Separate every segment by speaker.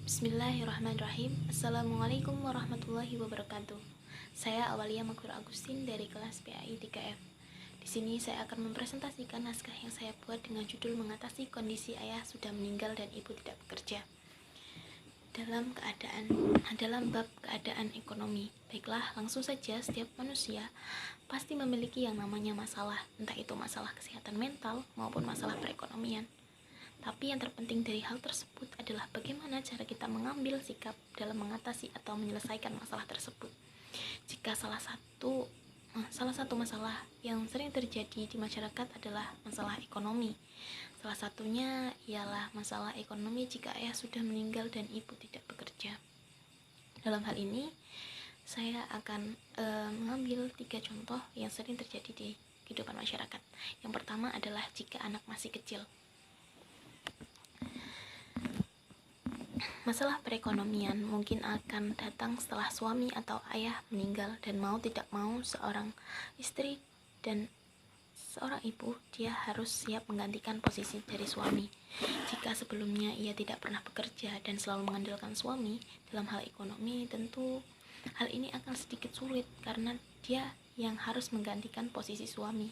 Speaker 1: Bismillahirrahmanirrahim. Assalamualaikum warahmatullahi wabarakatuh. Saya Awalia Makhlur Agustin dari kelas PAI 3F. Di sini saya akan mempresentasikan naskah yang saya buat dengan judul mengatasi kondisi ayah sudah meninggal dan ibu tidak bekerja. Dalam bab keadaan ekonomi. Baiklah, langsung saja, setiap manusia pasti memiliki yang namanya masalah, entah itu masalah kesehatan mental maupun masalah perekonomian. Tapi yang terpenting dari hal tersebut adalah bagaimana cara kita mengambil sikap dalam mengatasi atau menyelesaikan masalah tersebut. Jika salah satu masalah yang sering terjadi di masyarakat adalah masalah ekonomi. Salah satunya ialah masalah ekonomi jika ayah sudah meninggal dan ibu tidak bekerja. Dalam hal ini, saya akan mengambil 3 contoh yang sering terjadi di kehidupan masyarakat. Yang pertama adalah jika anak masih kecil. Masalah perekonomian mungkin akan datang setelah suami atau ayah meninggal, dan mau tidak mau seorang istri dan seorang ibu dia harus siap menggantikan posisi dari suami. Jika sebelumnya ia tidak pernah bekerja dan selalu mengandalkan suami dalam hal ekonomi, tentu hal ini akan sedikit sulit karena dia yang harus menggantikan posisi suami,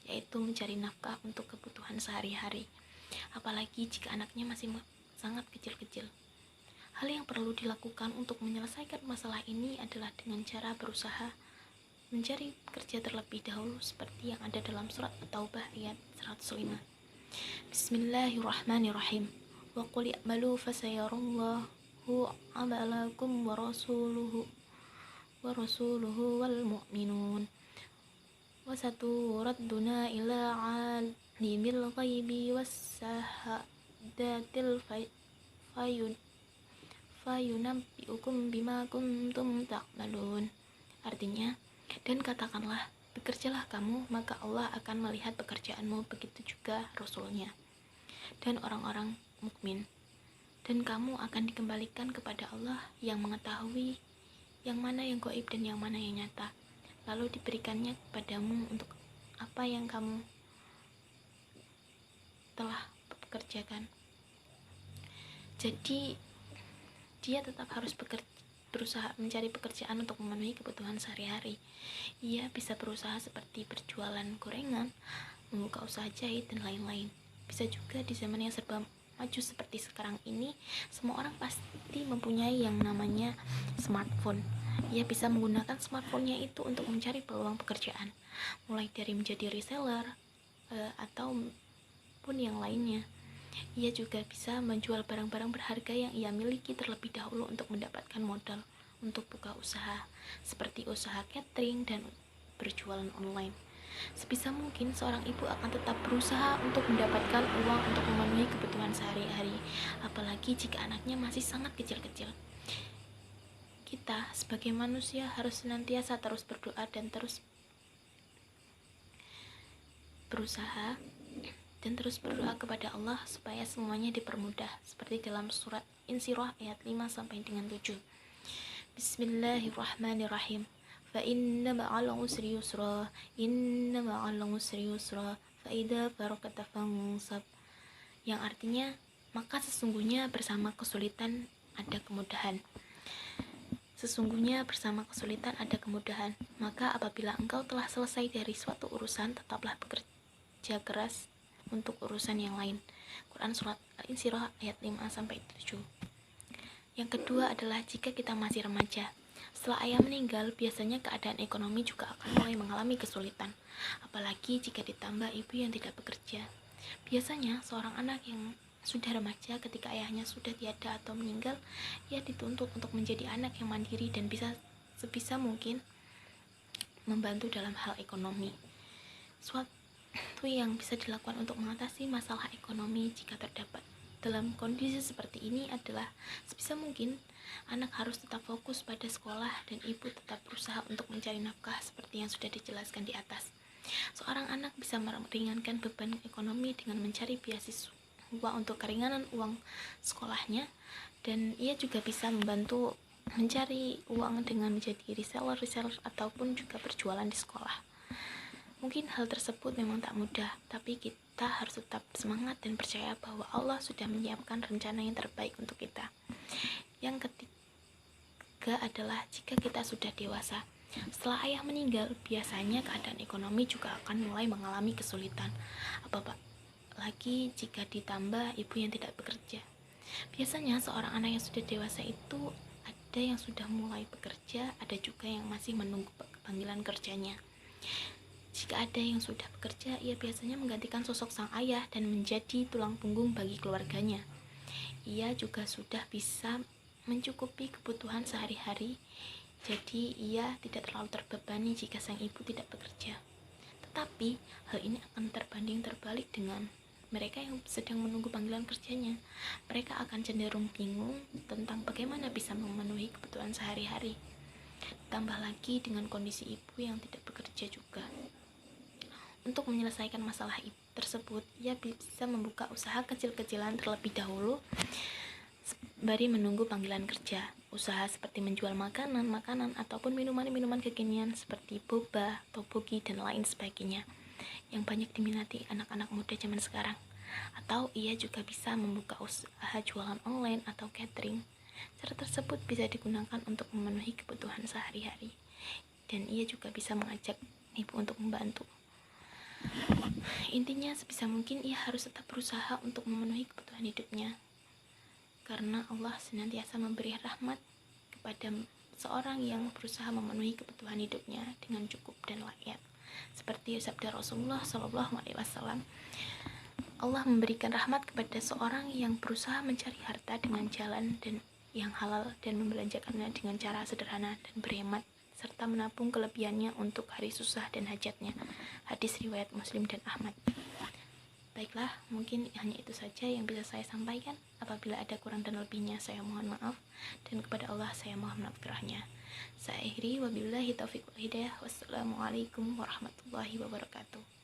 Speaker 1: yaitu mencari nafkah untuk kebutuhan sehari-hari. Apalagi jika anaknya masih sangat kecil-kecil. Hal yang perlu dilakukan untuk menyelesaikan masalah ini adalah dengan cara berusaha mencari kerja terlebih dahulu seperti yang ada dalam surat At-Taubah ayat 105. Bismillahirrahmanirrahim. Wa qul i'malu fasayarallahu 'amalakum wa rasuluhu wal mu'minun. Wa saturadduna ila 'alimil ghaibi was shahadatil fayunabbi'ukum bima kuntum ta'malun. Artinya, dan katakanlah, bekerjalah kamu, maka Allah akan melihat pekerjaanmu, begitu juga Rasulnya dan orang-orang mukmin. Dan kamu akan dikembalikan kepada Allah yang mengetahui yang mana yang gaib dan yang mana yang nyata. Lalu diberikannya kepadamu untuk apa yang kamu telah pekerjakan. Jadi dia tetap harus berusaha mencari pekerjaan untuk memenuhi kebutuhan sehari-hari. Ia bisa berusaha seperti berjualan gorengan, membuka usaha jahit, dan lain-lain. Bisa juga di zaman yang serba maju seperti sekarang ini, semua orang pasti mempunyai yang namanya smartphone. Ia bisa menggunakan smartphone-nya itu untuk mencari peluang pekerjaan, mulai dari menjadi reseller ataupun yang lainnya. Ia juga bisa menjual barang-barang berharga yang ia miliki terlebih dahulu untuk mendapatkan modal untuk buka usaha, seperti usaha catering dan berjualan online. Sebisa mungkin seorang ibu akan tetap berusaha untuk mendapatkan uang untuk memenuhi kebutuhan sehari-hari, apalagi jika anaknya masih sangat kecil-kecil. Kita sebagai manusia harus senantiasa terus berdoa dan terus berusaha dan terus berdoa kepada Allah supaya semuanya dipermudah, seperti dalam surat Insyirah ayat 5 sampai dengan 7. Bismillahirrahmanirrahim. Fa inna ma'al usri yusra, inna ma'al usri yusra, fa idza faraqta fansab. Yang artinya, maka sesungguhnya bersama kesulitan ada kemudahan. Sesungguhnya bersama kesulitan ada kemudahan. Maka apabila engkau telah selesai dari suatu urusan, tetaplah bekerja keras untuk urusan yang lain. Quran surat Al-Insyirah ayat 5 sampai 7. Yang kedua adalah jika kita masih remaja. Setelah ayah meninggal, biasanya keadaan ekonomi juga akan mulai mengalami kesulitan, apalagi jika ditambah ibu yang tidak bekerja. Biasanya seorang anak yang sudah remaja ketika ayahnya sudah tiada atau meninggal, ia dituntut untuk menjadi anak yang mandiri dan bisa sebisa mungkin membantu dalam hal ekonomi. Suatu yang bisa dilakukan untuk mengatasi masalah ekonomi jika terdapat dalam kondisi seperti ini adalah sebisa mungkin anak harus tetap fokus pada sekolah dan ibu tetap berusaha untuk mencari nafkah seperti yang sudah dijelaskan di atas. Seorang anak bisa meringankan beban ekonomi dengan mencari beasiswa untuk keringanan uang sekolahnya, dan ia juga bisa membantu mencari uang dengan menjadi reseller ataupun juga berjualan di sekolah. Mungkin hal tersebut memang tak mudah, tapi kita harus tetap semangat dan percaya bahwa Allah sudah menyiapkan rencana yang terbaik untuk kita. juga adalah jika kita sudah dewasa. Setelah ayah meninggal, biasanya keadaan ekonomi juga akan mulai mengalami kesulitan. Apalagi jika ditambah ibu yang tidak bekerja. Biasanya seorang anak yang sudah dewasa itu ada yang sudah mulai bekerja, ada juga yang masih menunggu panggilan kerjanya. Jika ada yang sudah bekerja, ia biasanya menggantikan sosok sang ayah dan menjadi tulang punggung bagi keluarganya. Ia juga sudah bisa mencukupi kebutuhan sehari-hari, jadi ia tidak terlalu terbebani jika sang ibu tidak bekerja. Tetapi hal ini akan terbanding terbalik dengan mereka yang sedang menunggu panggilan kerjanya. Mereka akan cenderung bingung tentang bagaimana bisa memenuhi kebutuhan sehari-hari. Tambah lagi dengan kondisi ibu yang tidak bekerja juga. Untuk menyelesaikan masalah tersebut, ia bisa membuka usaha kecil-kecilan terlebih dahulu sembari menunggu panggilan kerja. Usaha seperti menjual makanan ataupun minuman-minuman kekinian seperti boba, topoki, dan lain sebagainya yang banyak diminati anak-anak muda zaman sekarang. Atau ia juga bisa membuka usaha jualan online atau catering. Cara tersebut bisa digunakan untuk memenuhi kebutuhan sehari-hari. Dan ia juga bisa mengajak ibu untuk membantu. Intinya sebisa mungkin ia harus tetap berusaha untuk memenuhi kebutuhan hidupnya, karena Allah senantiasa memberi rahmat kepada seorang yang berusaha memenuhi kebutuhan hidupnya dengan cukup dan layak. Seperti sabda Rasulullah SAW, Allah memberikan rahmat kepada seorang yang berusaha mencari harta dengan jalan dan yang halal dan membelanjakannya dengan cara sederhana dan berhemat, serta menabung kelebihannya untuk hari susah dan hajatnya. Hadis riwayat Muslim dan Ahmad. Baiklah, mungkin hanya itu saja yang bisa saya sampaikan. Apabila ada kurang dan lebihnya, saya mohon maaf, dan kepada Allah saya mohon maghfirahnya. Saya akhiri, wabillahi taufiq wal hidayah. Wassalamualaikum warahmatullahi wabarakatuh.